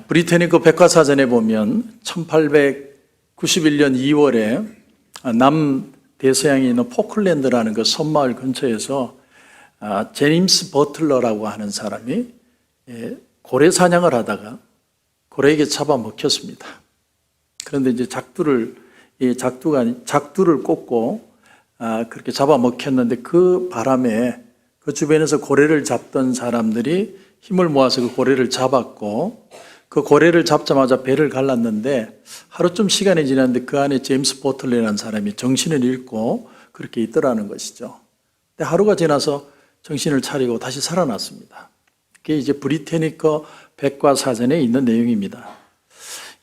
브리테니커 백과사전에 보면 1891년 2월에 남대서양에 있는 포클랜드라는 그 섬마을 근처에서 제임스 버틀러라고 하는 사람이 고래 사냥을 하다가 고래에게 잡아먹혔습니다. 그런데 이제 작두를 꽂고 그렇게 잡아먹혔는데 그 바람에 그 주변에서 고래를 잡던 사람들이 힘을 모아서 그 고래를 잡았고, 그 고래를 잡자마자 배를 갈랐는데 하루쯤 시간이 지났는데 그 안에 제임스 버틀러라는 사람이 정신을 잃고 그렇게 있더라는 것이죠. 근데 하루가 지나서 정신을 차리고 다시 살아났습니다. 그게 이제 브리테니커 백과사전에 있는 내용입니다.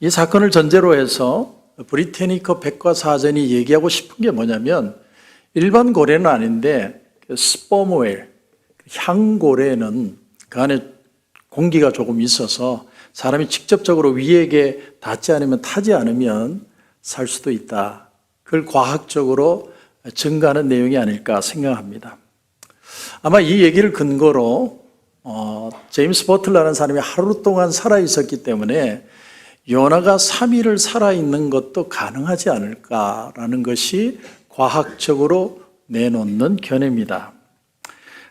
이 사건을 전제로 해서 브리테니커 백과사전이 얘기하고 싶은 게 뭐냐면, 일반 고래는 아닌데 스퍼무웰, 향고래는 그 안에 공기가 조금 있어서 사람이 직접적으로 위에게 닿지 않으면, 타지 않으면 살 수도 있다. 그걸 과학적으로 증거하는 내용이 아닐까 생각합니다. 아마 이 얘기를 근거로 제임스 버틀러라는 사람이 하루 동안 살아있었기 때문에 요나가 3일을 살아있는 것도 가능하지 않을까라는 것이 과학적으로 내놓는 견해입니다.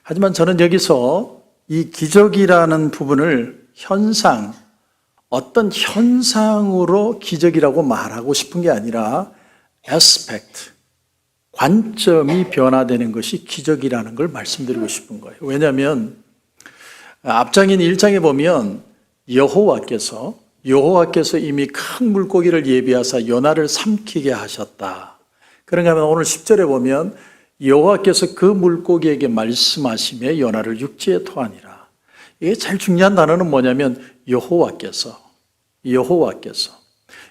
하지만 저는 여기서 이 기적이라는 부분을 어떤 현상으로 기적이라고 말하고 싶은 게 아니라 aspect, 관점이 변화되는 것이 기적이라는 걸 말씀드리고 싶은 거예요. 왜냐하면 앞장인 1장에 보면 여호와께서 이미 큰 물고기를 예비하사 요나를 삼키게 하셨다. 그런가 하면 오늘 10절에 보면 여호와께서 그 물고기에게 말씀하시며 요나를 육지에 토하니라. 이게 제일 중요한 단어는 뭐냐면 여호와께서.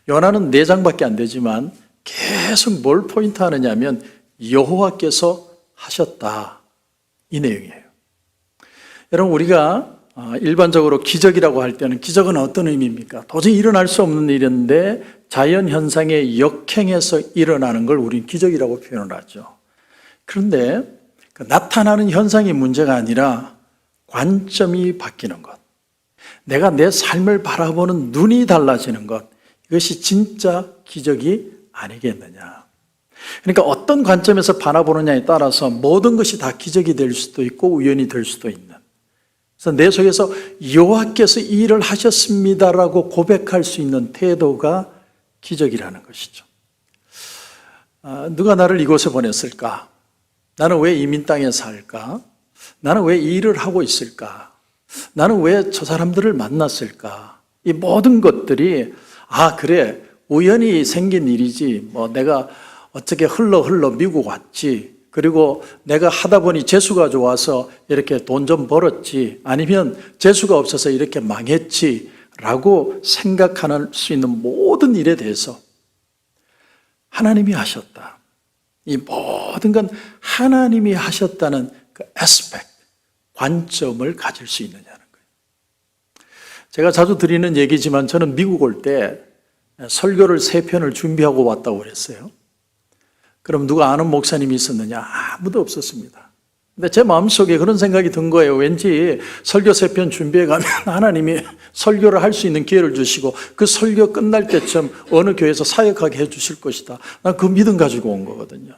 요나는 4장밖에 안 되지만 계속 뭘 포인트 하느냐면 여호와께서 하셨다, 이 내용이에요. 여러분, 우리가 일반적으로 기적이라고 할 때는 기적은 어떤 의미입니까? 도저히 일어날 수 없는 일인데 자연현상에 역행해서 일어나는 걸 우리는 기적이라고 표현을 하죠. 그런데 그 나타나는 현상이 문제가 아니라 관점이 바뀌는 것, 내가 내 삶을 바라보는 눈이 달라지는 것, 이것이 진짜 기적이 아니겠느냐. 그러니까 어떤 관점에서 바라보느냐에 따라서 모든 것이 다 기적이 될 수도 있고 우연이 될 수도 있는, 그래서 내 속에서 여호와께서 이 일을 하셨습니다라고 고백할 수 있는 태도가 기적이라는 것이죠. 누가 나를 이곳에 보냈을까? 나는 왜 이민 땅에 살까? 나는 왜 이 일을 하고 있을까? 나는 왜 저 사람들을 만났을까? 이 모든 것들이 그래, 우연히 생긴 일이지, 내가 어떻게 흘러 미국 왔지, 그리고 내가 하다 보니 재수가 좋아서 이렇게 돈 좀 벌었지, 아니면 재수가 없어서 이렇게 망했지 라고 생각할 수 있는 모든 일에 대해서 하나님이 하셨다, 이 모든 건 하나님이 하셨다는 그 aspect, 관점을 가질 수 있느냐는 거예요. 제가 자주 드리는 얘기지만 저는 미국 올 때 설교를 3편을 준비하고 왔다고 그랬어요. 그럼 누가 아는 목사님이 있었느냐? 아무도 없었습니다. 근데 제 마음속에 그런 생각이 든 거예요. 왠지 설교 3편 준비해 가면 하나님이 설교를 할 수 있는 기회를 주시고 그 설교 끝날 때쯤 어느 교회에서 사역하게 해 주실 것이다. 난 그 믿음 가지고 온 거거든요.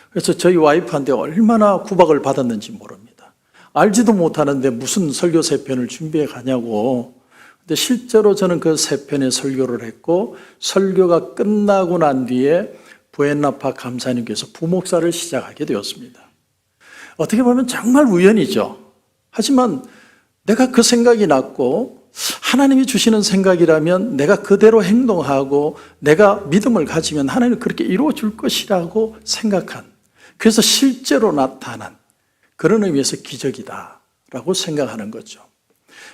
그래서 저희 와이프한테 얼마나 구박을 받았는지 모릅니다. 알지도 못하는데 무슨 설교 3편을 준비해 가냐고. 근데 실제로 저는 그 3편의 설교를 했고, 설교가 끝나고 난 뒤에 부엔나파 감사님께서 부목사를 시작하게 되었습니다. 어떻게 보면 정말 우연이죠. 하지만 내가 그 생각이 났고 하나님이 주시는 생각이라면 내가 그대로 행동하고 내가 믿음을 가지면 하나님은 그렇게 이루어 줄 것이라고 생각한, 그래서 실제로 나타난 그런 의미에서 기적이다라고 생각하는 거죠.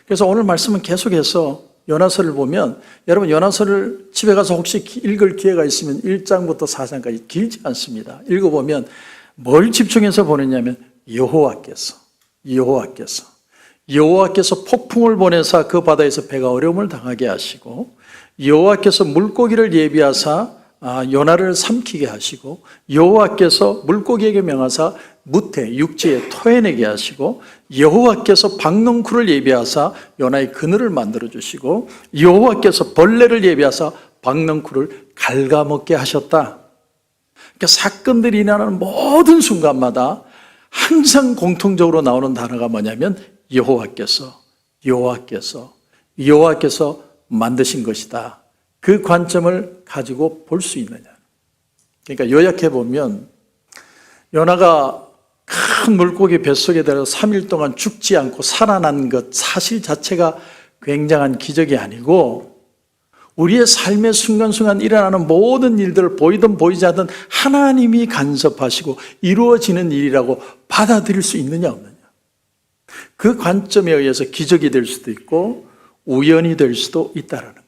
그래서 오늘 말씀은 계속해서 요나서를 보면, 여러분 요나서를 집에 가서 혹시 읽을 기회가 있으면 1장부터 4장까지 길지 않습니다. 읽어보면 뭘 집중해서 보느냐면 여호와께서 폭풍을 보내사 그 바다에서 배가 어려움을 당하게 하시고, 여호와께서 물고기를 예비하사 요나를 삼키게 하시고, 여호와께서 물고기에게 명하사 무태 육지에 토해내게 하시고 여호와께서 박넝쿨을 예비하사 요나의 그늘을 만들어 주시고 여호와께서 벌레를 예비하사 박넝쿨을 갉아먹게 하셨다. 그러니까 사건들이 일어나는 모든 순간마다 항상 공통적으로 나오는 단어가 뭐냐면 여호와께서 만드신 것이다. 그 관점을 가지고 볼 수 있느냐. 그러니까 요약해 보면 요나가 큰 물고기 뱃속에 들어서 3일 동안 죽지 않고 살아난 것 사실 자체가 굉장한 기적이 아니고 우리의 삶의 순간순간 일어나는 모든 일들을 보이든 보이지 않든 하나님이 간섭하시고 이루어지는 일이라고 받아들일 수 있느냐 없느냐. 그 관점에 의해서 기적이 될 수도 있고 우연이 될 수도 있다라는 거예요.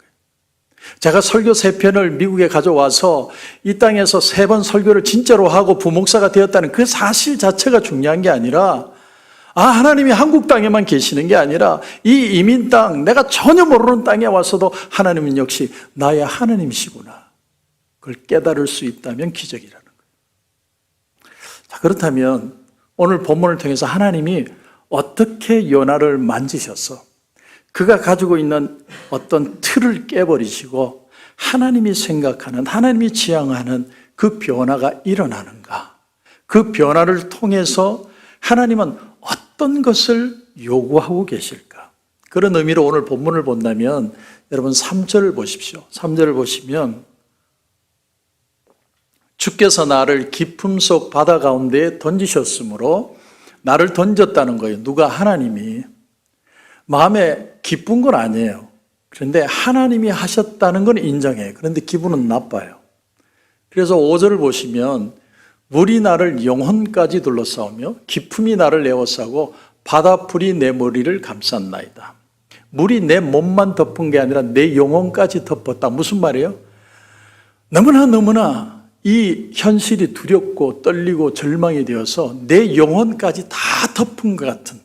제가 설교 3편을 미국에 가져와서 이 땅에서 3번 설교를 진짜로 하고 부목사가 되었다는 그 사실 자체가 중요한 게 아니라 하나님이 한국 땅에만 계시는 게 아니라 이 이민 땅, 내가 전혀 모르는 땅에 와서도 하나님은 역시 나의 하나님이시구나. 그걸 깨달을 수 있다면 기적이라는 거예요. 자, 그렇다면 오늘 본문을 통해서 하나님이 어떻게 요나를 만지셔서 그가 가지고 있는 어떤 틀을 깨버리시고 하나님이 생각하는, 하나님이 지향하는 그 변화가 일어나는가? 그 변화를 통해서 하나님은 어떤 것을 요구하고 계실까? 그런 의미로 오늘 본문을 본다면 여러분 3절을 보십시오. 3절을 보시면 주께서 나를 깊음 속 바다 가운데에 던지셨으므로 나를 던졌다는 거예요. 누가? 하나님이. 마음에 기쁜 건 아니에요. 그런데 하나님이 하셨다는 건 인정해요. 그런데 기분은 나빠요. 그래서 5절을 보시면 물이 나를 영혼까지 둘러싸우며 깊음이 나를 에워싸고 바다풀이 내 머리를 감쌌나이다. 물이 내 몸만 덮은 게 아니라 내 영혼까지 덮었다. 무슨 말이에요? 너무나 이 현실이 두렵고 떨리고 절망이 되어서 내 영혼까지 다 덮은 것 같은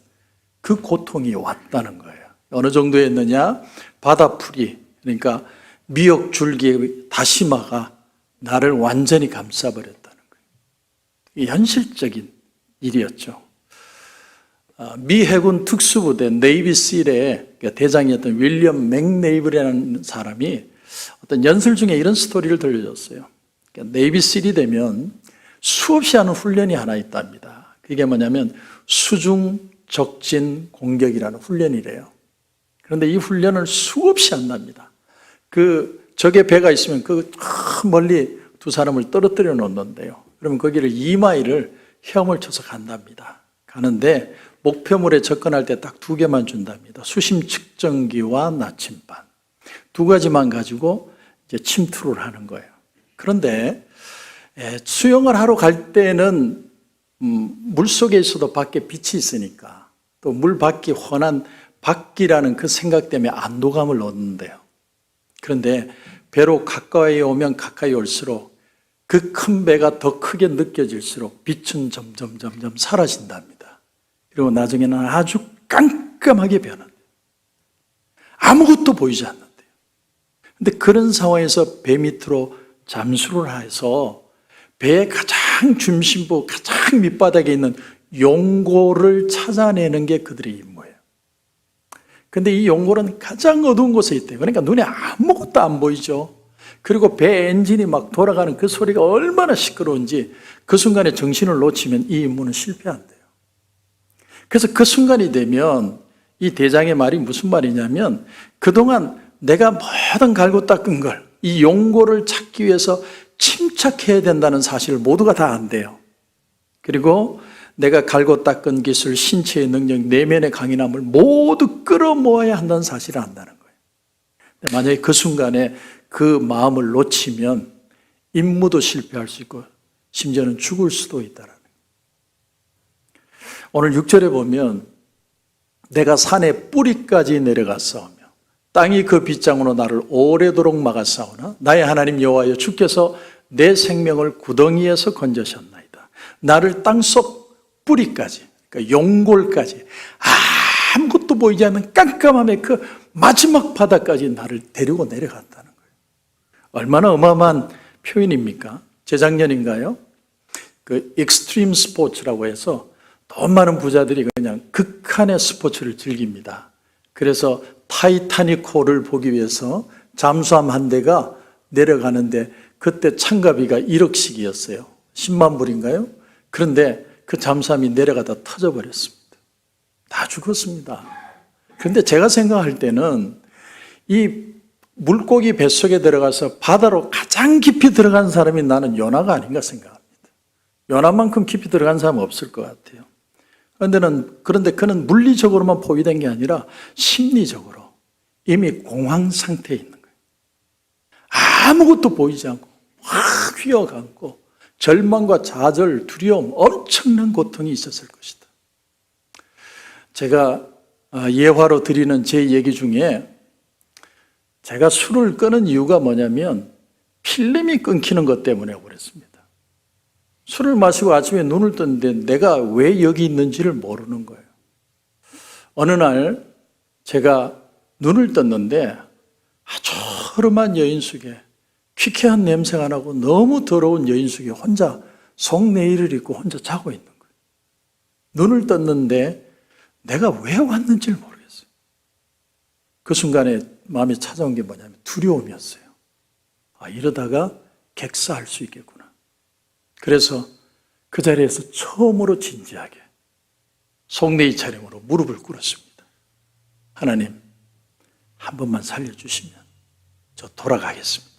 그 고통이 왔다는 거예요. 어느 정도였느냐? 바다풀이, 그러니까 미역 줄기의 다시마가 나를 완전히 감싸버렸다는 거예요. 이 현실적인 일이었죠. 미 해군 특수부대 네이비실의 대장이었던 윌리엄 맥네이블이라는 사람이 어떤 연설 중에 이런 스토리를 들려줬어요. 네이비실이 되면 수없이 하는 훈련이 하나 있답니다. 그게 뭐냐면 수중 적진 공격이라는 훈련이래요. 그런데 이 훈련을 수없이 한답니다. 적의 배가 있으면 멀리 두 사람을 떨어뜨려 놓는데요. 그러면 거기를 2마일을 헤엄을 쳐서 간답니다. 가는데 목표물에 접근할 때 딱 2개만 준답니다. 수심 측정기와 나침반. 2가지만 가지고 이제 침투를 하는 거예요. 그런데 수영을 하러 갈 때는 물속에 있어도 밖에 빛이 있으니까 또 물 밖이 훤한 밖이라는 그 생각 때문에 안도감을 얻는데요. 그런데 배로 가까이 오면 가까이 올수록 그 큰 배가 더 크게 느껴질수록 빛은 점점 사라진답니다. 그리고 나중에는 아주 깜깜하게 변한대요. 아무것도 보이지 않는데요. 그런데 그런 상황에서 배 밑으로 잠수를 해서 배의 가장 중심부, 가장 밑바닥에 있는 용골을 찾아내는 게 그들의 임무예요. 그런데 이 용골은 가장 어두운 곳에 있대요. 그러니까 눈에 아무것도 안 보이죠. 그리고 배 엔진이 막 돌아가는 그 소리가 얼마나 시끄러운지 그 순간에 정신을 놓치면 이 임무는 실패한대요. 그래서 그 순간이 되면 이 대장의 말이 무슨 말이냐면 그동안 내가 모든 갈고 닦은 걸 이 용골을 찾기 위해서 침착해야 된다는 사실을 모두가 다 안대요. 그리고 내가 갈고 닦은 기술, 신체의 능력, 내면의 강인함을 모두 끌어모아야 한다는 사실을 안다는 거예요. 만약에 그 순간에 그 마음을 놓치면 임무도 실패할 수 있고 심지어는 죽을 수도 있다는 거예요. 오늘 6절에 보면 내가 산의 뿌리까지 내려갔사오며 땅이 그 빗장으로 나를 오래도록 막았사오나 나의 하나님 여호와여 주께서 내 생명을 구덩이에서 건져셨나이다. 나를 땅속 뿌리까지, 그러니까 용골까지 아무것도 보이지 않는 깜깜함의 그 마지막 바다까지 나를 데리고 내려갔다는 거예요. 얼마나 어마어마한 표현입니까? 재작년인가요? 그 익스트림 스포츠라고 해서 돈 많은 부자들이 그냥 극한의 스포츠를 즐깁니다. 그래서 타이타닉호를 보기 위해서 잠수함 한 대가 내려가는데 그때 참가비가 1억씩이었어요. 10만 불인가요? 그런데 그 잠수함이 내려가다 터져버렸습니다. 다 죽었습니다. 그런데 제가 생각할 때는 이 물고기 뱃속에 들어가서 바다로 가장 깊이 들어간 사람이 나는 요나가 아닌가 생각합니다. 요나만큼 깊이 들어간 사람은 없을 것 같아요. 그런데 그는 물리적으로만 포위된 게 아니라 심리적으로 이미 공황 상태에 있는 거예요. 아무것도 보이지 않고 확 휘어감고 절망과 좌절, 두려움, 엄청난 고통이 있었을 것이다. 제가 예화로 드리는 제 얘기 중에 제가 술을 끊은 이유가 뭐냐면 필름이 끊기는 것 때문에 그랬습니다. 술을 마시고 아침에 눈을 떴는데 내가 왜 여기 있는지를 모르는 거예요. 어느 날 제가 눈을 떴는데 아주 허름한 여인숙에 퀴퀴한 냄새가 나고 너무 더러운 여인숙이 혼자 속내의를 입고 혼자 자고 있는 거예요. 눈을 떴는데 내가 왜 왔는지를 모르겠어요. 그 순간에 마음에 찾아온 게 뭐냐면 두려움이었어요. 이러다가 객사할 수 있겠구나. 그래서 그 자리에서 처음으로 진지하게 속내의 차림으로 무릎을 꿇었습니다. 하나님, 한 번만 살려주시면 저 돌아가겠습니다.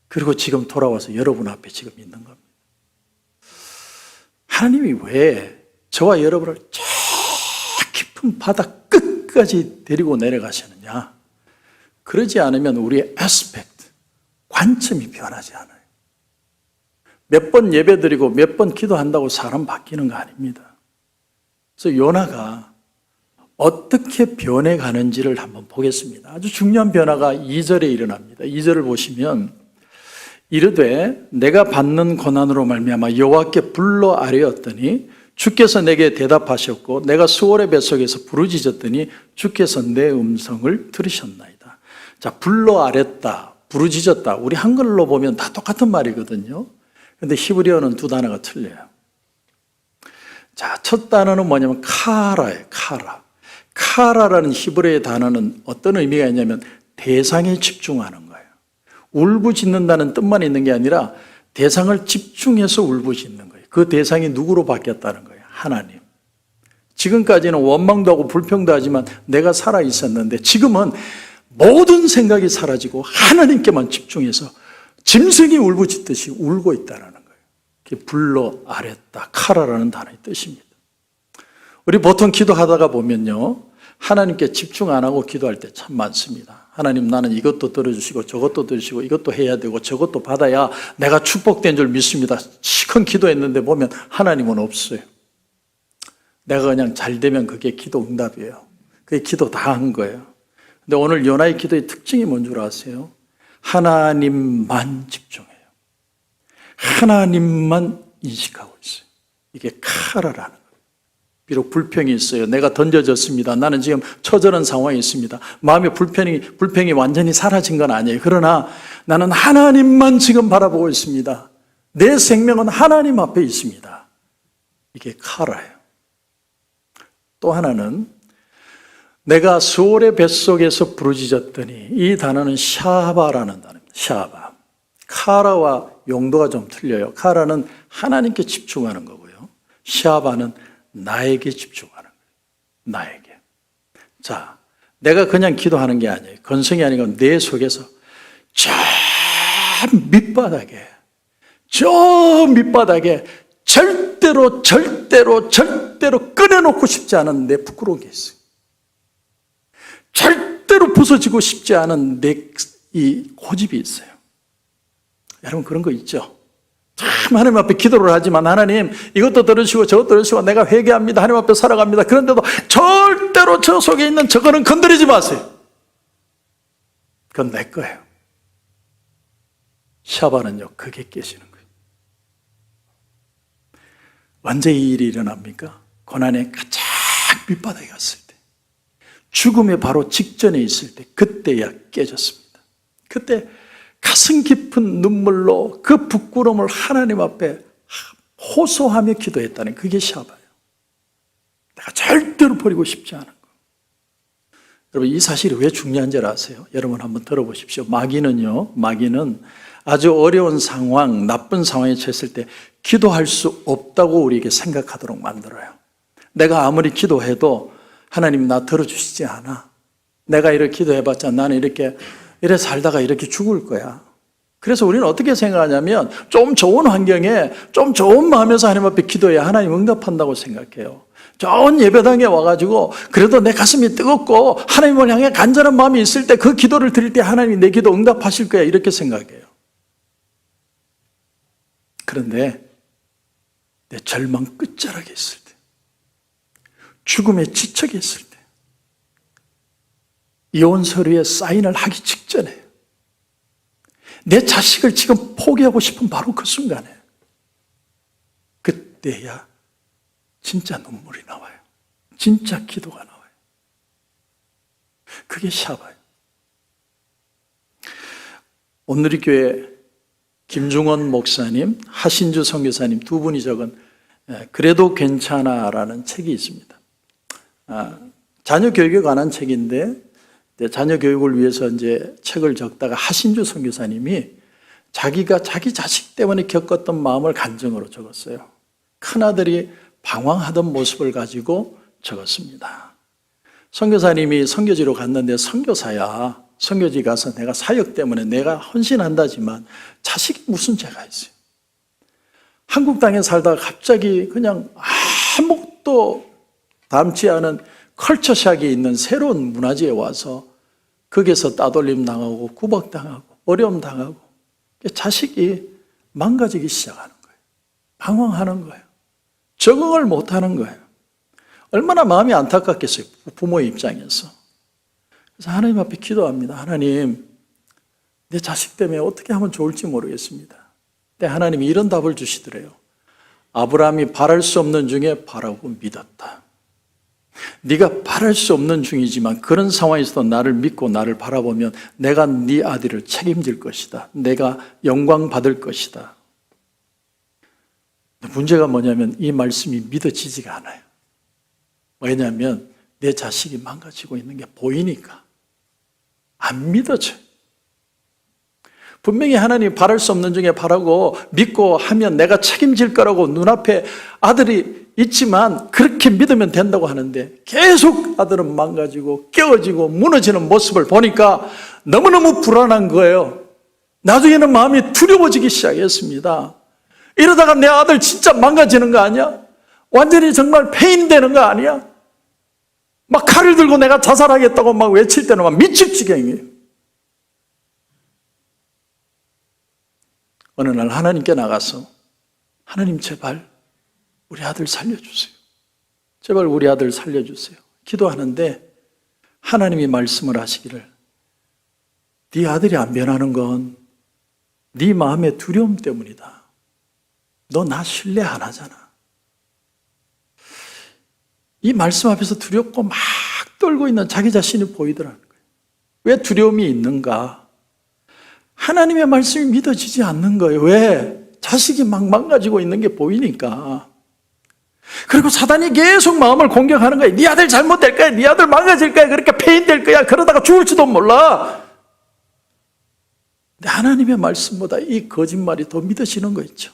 그리고 지금 돌아와서 여러분 앞에 지금 있는 겁니다. 하나님이 왜 저와 여러분을 저 깊은 바다 끝까지 데리고 내려가시느냐? 그러지 않으면 우리의 에스펙트, 관점이 변하지 않아요. 몇 번 예배드리고 몇 번 기도한다고 사람 바뀌는 거 아닙니다. 그래서 요나가 어떻게 변해가는지를 한번 보겠습니다. 아주 중요한 변화가 2절에 일어납니다. 2절을 보시면 이르되 내가 받는 고난으로 말미암아 여호와께 불러 아뢰었더니 주께서 내게 대답하셨고 내가 수월의 뱃속에서 부르짖었더니 주께서 내 음성을 들으셨나이다. 자, 불러 아뢰었다, 부르짖었다. 우리 한글로 보면 다 똑같은 말이거든요. 그런데 히브리어는 두 단어가 틀려요. 자, 첫 단어는 뭐냐면 카라예요. 카라라는 히브리어의 단어는 어떤 의미가 있냐면 대상에 집중하는 거예요. 울부짖는다는 뜻만 있는 게 아니라 대상을 집중해서 울부짖는 거예요. 그 대상이 누구로 바뀌었다는 거예요? 하나님. 지금까지는 원망도 하고 불평도 하지만 내가 살아 있었는데 지금은 모든 생각이 사라지고 하나님께만 집중해서 짐승이 울부짖듯이 울고 있다는 거예요. 그게 불러 아랬다, 카라라는 단어의 뜻입니다. 우리 보통 기도하다가 보면요, 하나님께 집중 안 하고 기도할 때 참 많습니다. 하나님, 나는 이것도 들어주시고 저것도 들으시고 이것도 해야 되고 저것도 받아야 내가 축복된 줄 믿습니다. 시큰 기도했는데 보면 하나님은 없어요. 내가 그냥 잘 되면 그게 기도 응답이에요. 그게 기도 다 한 거예요. 근데 오늘 요나의 기도의 특징이 뭔 줄 아세요? 하나님만 집중해요. 하나님만 인식하고 있어요. 이게 카라라는 거예요. 비록 불평이 있어요. 내가 던져졌습니다. 나는 지금 처절한 상황에 있습니다. 마음의 불평이 완전히 사라진 건 아니에요. 그러나 나는 하나님만 지금 바라보고 있습니다. 내 생명은 하나님 앞에 있습니다. 이게 카라예요. 또 하나는 내가 수월의 뱃속에서 부르짖었더니, 이 단어는 샤바라는 단어입니다. 샤바. 카라와 용도가 좀 틀려요. 카라는 하나님께 집중하는 거고요. 샤바는 나에게 집중하는 거예요. 나에게. 자, 내가 그냥 기도하는 게 아니에요. 건성이 아니고 내 속에서 저 밑바닥에 절대로 꺼내놓고 싶지 않은 내 부끄러운 게 있어요. 절대로 부서지고 싶지 않은 내 이 고집이 있어요. 여러분 그런 거 있죠? 참 하나님 앞에 기도를 하지만 하나님 이것도 들으시고 저것도 들으시고 내가 회개합니다. 하나님 앞에 살아갑니다. 그런데도 절대로 저 속에 있는 저거는 건드리지 마세요. 그건 내 거예요. 샤바는요, 그게 깨지는 거예요. 언제 이 일이 일어납니까? 고난의 가장 밑바닥에 갔을 때, 죽음의 바로 직전에 있을 때, 그때야 깨졌습니다. 그때 가슴 깊은 눈물로 그 부끄러움을 하나님 앞에 호소하며 기도했다는 그게 샤바예요. 내가 절대로 버리고 싶지 않은 거. 여러분, 이 사실이 왜 중요한지 아세요? 여러분 한번 들어보십시오. 마귀는 아주 어려운 상황, 나쁜 상황에 처했을 때 기도할 수 없다고 우리에게 생각하도록 만들어요. 내가 아무리 기도해도 하나님 나 들어주시지 않아. 내가 이렇게 기도해봤자 나는 이래 살다가 이렇게 죽을 거야. 그래서 우리는 어떻게 생각하냐면 좀 좋은 환경에 좀 좋은 마음에서 하나님 앞에 기도해야 하나님 응답한다고 생각해요. 좋은 예배당에 와가지고 그래도 내 가슴이 뜨겁고 하나님을 향해 간절한 마음이 있을 때 그 기도를 드릴 때 하나님이 내 기도 응답하실 거야 이렇게 생각해요. 그런데 내 절망 끝자락에 있을 때, 죽음의 지척에 있을 때, 이혼 서류에 사인을 하기 직전에 내 자식을 지금 포기하고 싶은 바로 그 순간에 그때야 진짜 눈물이 나와요. 진짜 기도가 나와요. 그게 샤바예요. 오늘의 교회 김중원 목사님, 하신주 선교사님 두 분이 적은 그래도 괜찮아라는 책이 있습니다. 자녀 교육에 관한 책인데 자녀 교육을 위해서 이제 책을 적다가 하신주 선교사님이 자기가 자기 자식 때문에 겪었던 마음을 간증으로 적었어요. 큰아들이 방황하던 모습을 가지고 적었습니다. 선교사님이 선교지로 갔는데 선교사야. 선교지 가서 내가 사역 때문에 내가 헌신한다지만 자식이 무슨 죄가 있어요. 한국 땅에 살다가 갑자기 그냥 아무것도 닮지 않은 컬처샥이 있는 새로운 문화재에 와서 거기에서 따돌림 당하고 구박당하고 어려움 당하고 자식이 망가지기 시작하는 거예요. 방황하는 거예요. 적응을 못하는 거예요. 얼마나 마음이 안타깝겠어요. 부모의 입장에서. 그래서 하나님 앞에 기도합니다. 하나님, 내 자식 때문에 어떻게 하면 좋을지 모르겠습니다. 근데 하나님이 이런 답을 주시더래요. 아브라함이 바랄 수 없는 중에 바라고 믿었다. 네가 바랄 수 없는 중이지만 그런 상황에서도 나를 믿고 나를 바라보면 내가 네 아들을 책임질 것이다. 내가 영광 받을 것이다. 문제가 뭐냐면 이 말씀이 믿어지지가 않아요. 왜냐하면 내 자식이 망가지고 있는 게 보이니까 안 믿어져요. 분명히 하나님 바랄 수 없는 중에 바라고 믿고 하면 내가 책임질 거라고 눈앞에 아들이 있지만 그렇게 믿으면 된다고 하는데 계속 아들은 망가지고 깨어지고 무너지는 모습을 보니까 너무너무 불안한 거예요. 나중에는 마음이 두려워지기 시작했습니다. 이러다가 내 아들 진짜 망가지는 거 아니야? 완전히 정말 폐인되는 거 아니야? 막 칼을 들고 내가 자살하겠다고 막 외칠 때는 막 미칠 지경이에요. 어느 날 하나님께 나가서 하나님 제발 우리 아들 살려주세요. 제발 우리 아들 살려주세요. 기도하는데 하나님이 말씀을 하시기를 네 아들이 안 변하는 건 네 마음의 두려움 때문이다. 너 나 신뢰 안 하잖아. 이 말씀 앞에서 두렵고 막 떨고 있는 자기 자신이 보이더라는 거예요. 왜 두려움이 있는가? 하나님의 말씀이 믿어지지 않는 거예요. 왜? 자식이 막 망가지고 있는 게 보이니까. 그리고 사단이 계속 마음을 공격하는 거예요. 네 아들 잘못될 거야. 네 아들 망가질 거야. 그렇게 폐인될 거야. 그러다가 죽을지도 몰라. 근데 하나님의 말씀보다 이 거짓말이 더 믿어지는 거 있죠.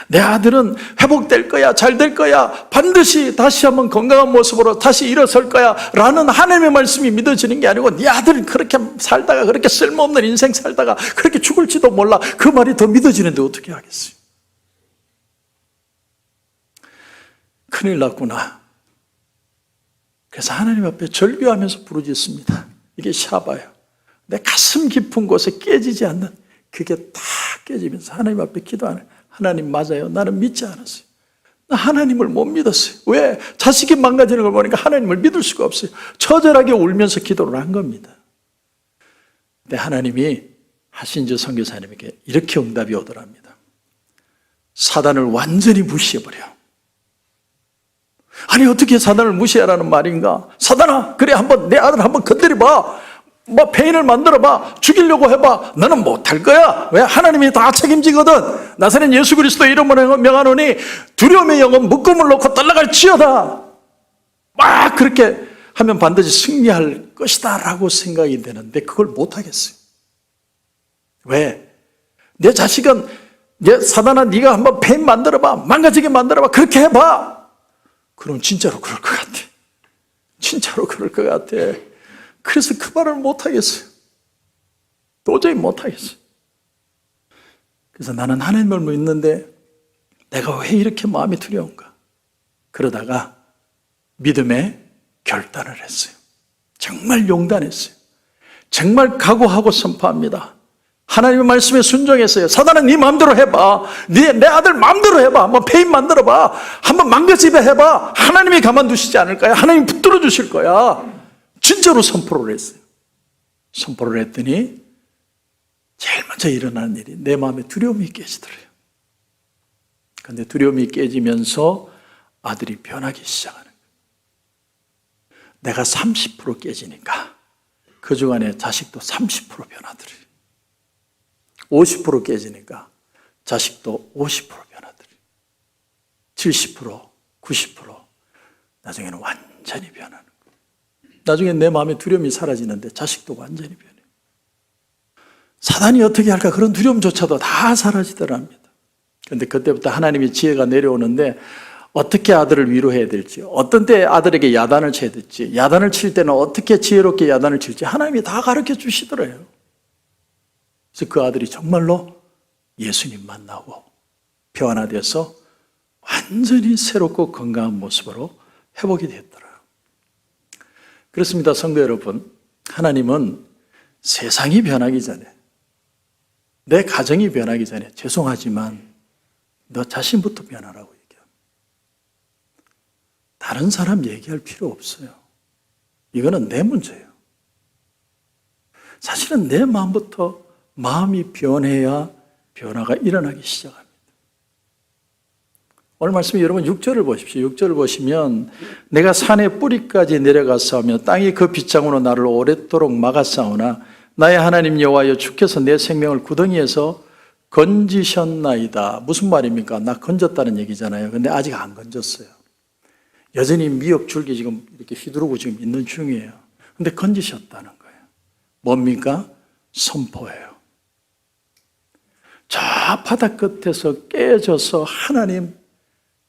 내 아들은 회복될 거야, 잘 될 거야, 반드시 다시 한번 건강한 모습으로 다시 일어설 거야 라는 하나님의 말씀이 믿어지는 게 아니고 네 아들 그렇게 살다가 그렇게 쓸모없는 인생 살다가 그렇게 죽을지도 몰라. 그 말이 더 믿어지는데 어떻게 하겠어요? 큰일 났구나. 그래서 하나님 앞에 절규하면서 부르짖습니다. 이게 샤바예요. 내 가슴 깊은 곳에 깨지지 않는 그게 다 깨지면서 하나님 앞에 기도하는 하나님 맞아요. 나는 믿지 않았어요. 나 하나님을 못 믿었어요. 왜? 자식이 망가지는 걸 보니까 하나님을 믿을 수가 없어요. 처절하게 울면서 기도를 한 겁니다. 근데 하나님이 하신주 선교사님에게 이렇게 응답이 오더랍니다. 사단을 완전히 무시해버려. 아니 어떻게 사단을 무시하라는 말인가? 사단아 그래 한번 내 아들 한번 건드려봐. 뭐 페인을 만들어봐. 죽이려고 해봐. 너는 못할 거야. 왜? 하나님이 다 책임지거든. 나사렛 예수 그리스도 이름으로 명하노니 두려움의 영은 묶음을 놓고 떨어갈지어다. 막 그렇게 하면 반드시 승리할 것이다 라고 생각이 되는데 그걸 못하겠어요. 왜? 내 자식은 사단아 네가 한번 페인 만들어봐. 망가지게 만들어봐. 그렇게 해봐. 그럼 진짜로 그럴 것 같아. 진짜로 그럴 것 같아. 그래서 그 말을 못하겠어요. 도저히 못하겠어요. 그래서 나는 하나님을 믿는데 내가 왜 이렇게 마음이 두려운가? 그러다가 믿음의 결단을 했어요. 정말 용단했어요. 정말 각오하고 선포합니다. 하나님의 말씀에 순종했어요. 사단은 네 마음대로 해봐. 내 아들 마음대로 해봐. 한번 페인 만들어봐. 한번 망가지게 해봐. 하나님이 가만두시지 않을까요? 하나님이 붙들어 주실 거야. 진짜로 선포를 했어요. 선포를 했더니 제일 먼저 일어나는 일이 내 마음에 두려움이 깨지더래요. 그런데 두려움이 깨지면서 아들이 변하기 시작하는 거예요. 내가 30% 깨지니까 그 주간에 자식도 30% 변하더래요. 50% 깨지니까 자식도 50% 변하더래요. 70%, 90%, 나중에는 완전히 변하는 거예요. 나중에 내 마음에 두려움이 사라지는데 자식도 완전히 변해요. 사단이 어떻게 할까? 그런 두려움조차도 다 사라지더랍니다. 그런데 그때부터 하나님의 지혜가 내려오는데 어떻게 아들을 위로해야 될지, 어떤 때 아들에게 야단을 쳐야 될지, 야단을 칠 때는 어떻게 지혜롭게 야단을 칠지 하나님이 다 가르쳐 주시더래요. 그래서 그 아들이 정말로 예수님 만나고 변화돼서 완전히 새롭고 건강한 모습으로 회복이 됐더라고요. 그렇습니다. 성도 여러분, 하나님은 세상이 변하기 전에, 내 가정이 변하기 전에 죄송하지만 너 자신부터 변하라고 얘기합니다. 다른 사람 얘기할 필요 없어요. 이거는 내 문제예요. 사실은 내 마음부터 마음이 변해야 변화가 일어나기 시작합니다. 오늘 말씀에 여러분 6절을 보십시오. 6절을 보시면 내가 산의 뿌리까지 내려가서 하며 땅이 그 빗장으로 나를 오랫도록 막았사오나 나의 하나님 여호와여 주께서 내 생명을 구덩이에서 건지셨나이다. 무슨 말입니까? 나 건졌다는 얘기잖아요. 근데 아직 안 건졌어요. 여전히 미역 줄기 지금 이렇게 휘두르고 지금 있는 중이에요. 근데 건지셨다는 거예요. 뭡니까? 선포예요. 저 바다 끝에서 깨져서 하나님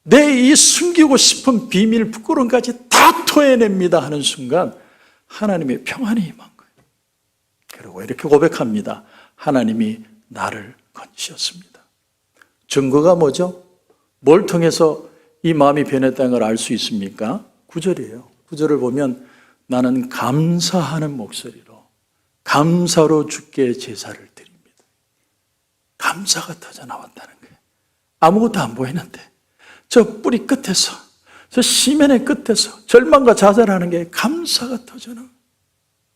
내 이 숨기고 싶은 비밀 부끄러움까지 다 토해냅니다 하는 순간 하나님의 평안이 임한 거예요. 그리고 이렇게 고백합니다. 하나님이 나를 건지셨습니다. 증거가 뭐죠? 뭘 통해서 이 마음이 변했다는 걸 알 수 있습니까? 9절이에요. 9절을 보면 나는 감사하는 목소리로 감사로 주께 제사를 드립니다. 감사가 터져 나왔다는 거예요. 아무것도 안 보이는데 저 뿌리 끝에서, 저 시멘의 끝에서 절망과 좌절하는 게 감사가 터져 나와요.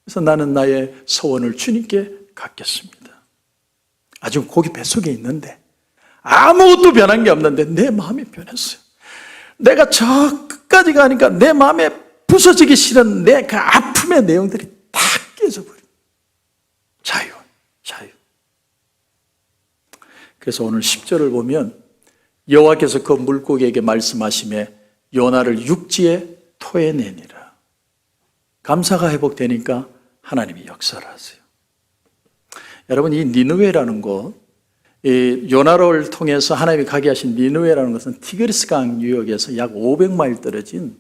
그래서 나는 나의 소원을 주님께 갖겠습니다. 아주 고기 뱃속에 있는데 아무것도 변한 게 없는데 내 마음이 변했어요. 내가 저 끝까지 가니까 내 마음에 부서지기 싫은 내 그 아픔의 내용들이 다 깨져버려요. 자유. 그래서 오늘 10절을 보면 여호와께서 그 물고기에게 말씀하시매 요나를 육지에 토해내니라. 감사가 회복되니까 하나님이 역사를 하세요. 여러분, 이 니느웨라는 곳, 이 요나를 통해서 하나님이 가게 하신 니느웨라는 것은 티그리스강 유역에서 약 500마일 떨어진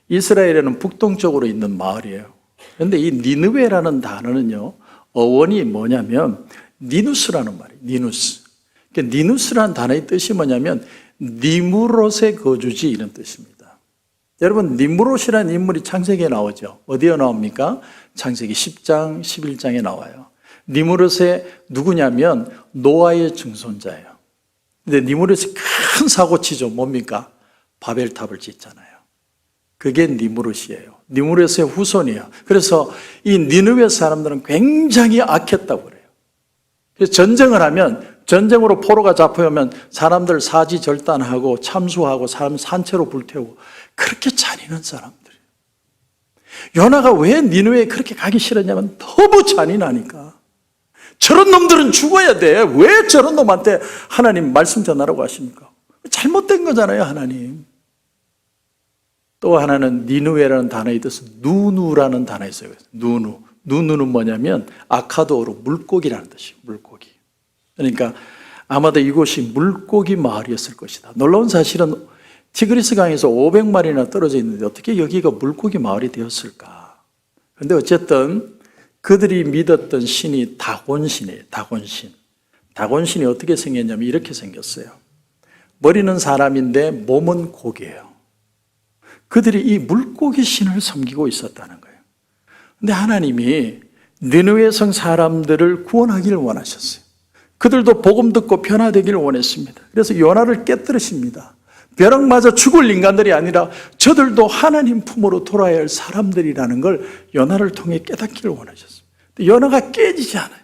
이스라엘에는 북동쪽으로 있는 마을이에요. 그런데 이 니느웨라는 단어는요, 어원이 뭐냐면 니누스라는 말이에요. 니누스. 그러니까 니누스라는 단어의 뜻이 뭐냐면 니무롯의 거주지 이런 뜻입니다. 여러분, 니무롯이라는 인물이 창세기에 나오죠. 어디에 나옵니까? 창세기 10장, 11장에 나와요. 니무롯의 누구냐면 노아의 증손자예요. 근데 니무롯이 큰 사고 치죠. 뭡니까? 바벨탑을 짓잖아요. 그게 니무롯이에요. 니무롯의 후손이에요. 그래서 이 니느웨 사람들은 굉장히 악했다고 그래요. 그래서 전쟁을 하면, 전쟁으로 포로가 잡혀오면 사람들 사지절단하고 참수하고 사람 산채로 불태우고 그렇게 잔인한 사람들이에요. 요나가 왜 니느웨에 그렇게 가기 싫었냐면 너무 잔인하니까. 저런 놈들은 죽어야 돼. 왜 저런 놈한테 하나님 말씀 전하라고 하십니까? 잘못된 거잖아요, 하나님. 또 하나는 니느웨라는 단어에 뜻은 누누라는 단어가 있어요. 누누. 누누는 뭐냐면 아카도어로 물고기라는 뜻이에요. 물고기. 그러니까 아마도 이곳이 물고기 마을이었을 것이다. 놀라운 사실은 티그리스 강에서 500마리나 떨어져 있는데 어떻게 여기가 물고기 마을이 되었을까? 그런데 어쨌든 그들이 믿었던 신이 다곤신이에요. 다곤신. 다곤신이 어떻게 생겼냐면 이렇게 생겼어요. 머리는 사람인데 몸은 고기예요. 그들이 이 물고기 신을 섬기고 있었다는 거예요. 근데 하나님이 니느웨 성 사람들을 구원하기를 원하셨어요. 그들도 복음 듣고 변화되기를 원했습니다. 그래서 요나를 깨뜨리십니다. 벼락 맞아 죽을 인간들이 아니라 저들도 하나님 품으로 돌아야 할 사람들이라는 걸 요나를 통해 깨닫기를 원하셨어요. 요나가 깨지지 않아요.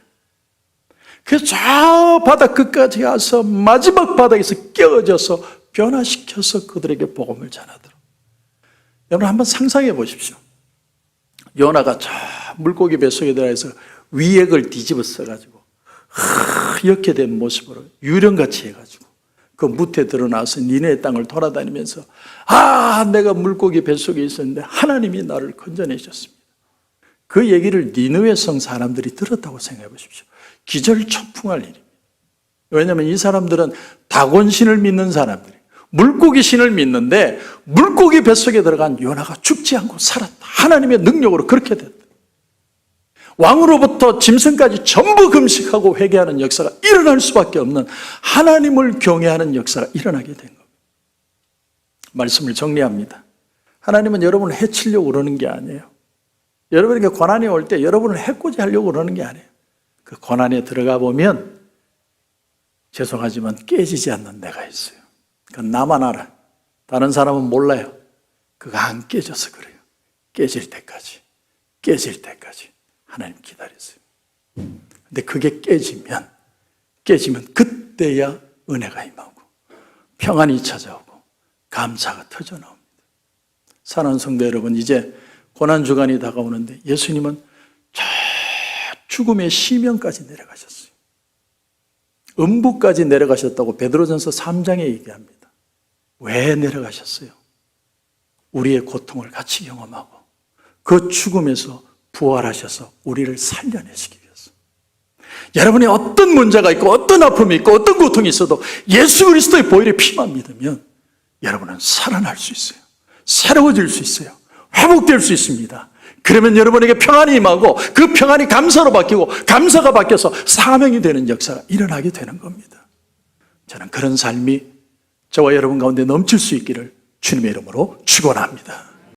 그래서 저 바닥 끝까지 가서 마지막 바닥에서 깨어져서 변화시켜서 그들에게 복음을 전하도록. 여러분 한번 상상해 보십시오. 요나가 저 물고기 뱃속에 들어가서 위액을 뒤집어 써가지고 이렇게 된 모습으로 유령같이 해가지고 그 무태 드러나서 니네 땅을 돌아다니면서 내가 물고기 뱃속에 있었는데 하나님이 나를 건져내셨습니다. 그 얘기를 니느웨 성 사람들이 들었다고 생각해 보십시오. 기절초풍할 일입니다. 왜냐하면 이 사람들은 다곤신을 믿는 사람들이에요. 물고기 신을 믿는데 물고기 뱃속에 들어간 요나가 죽지 않고 살았다. 하나님의 능력으로 그렇게 됐다. 왕으로부터 짐승까지 전부 금식하고 회개하는 역사가 일어날 수밖에 없는 하나님을 경외하는 역사가 일어나게 된 겁니다. 말씀을 정리합니다. 하나님은 여러분을 해치려고 그러는 게 아니에요. 여러분에게 고난이 올 때 여러분을 해코지 하려고 그러는 게 아니에요. 그 고난에 들어가 보면 죄송하지만 깨지지 않는 데가 있어요. 그건 나만 알아. 다른 사람은 몰라요. 그거 안 깨져서 그래요. 깨질 때까지 하나님 기다렸어요. 근데 그게 깨지면 그때야 은혜가 임하고 평안이 찾아오고 감사가 터져나옵니다. 사랑하는 성도 여러분, 이제 고난주간이 다가오는데 예수님은 저 죽음의 시면까지 내려가셨어요. 음부까지 내려가셨다고 베드로전서 3장에 얘기합니다. 왜 내려가셨어요? 우리의 고통을 같이 경험하고 그 죽음에서 부활하셔서 우리를 살려내시기 위해서. 여러분이 어떤 문제가 있고 어떤 아픔이 있고 어떤 고통이 있어도 예수 그리스도의 보혈의 피만 믿으면 여러분은 살아날 수 있어요. 새로워질 수 있어요. 회복될 수 있습니다. 그러면 여러분에게 평안이 임하고 그 평안이 감사로 바뀌고 감사가 바뀌어서 사명이 되는 역사가 일어나게 되는 겁니다. 저는 그런 삶이 저와 여러분 가운데 넘칠 수 있기를 주님의 이름으로 축원합니다.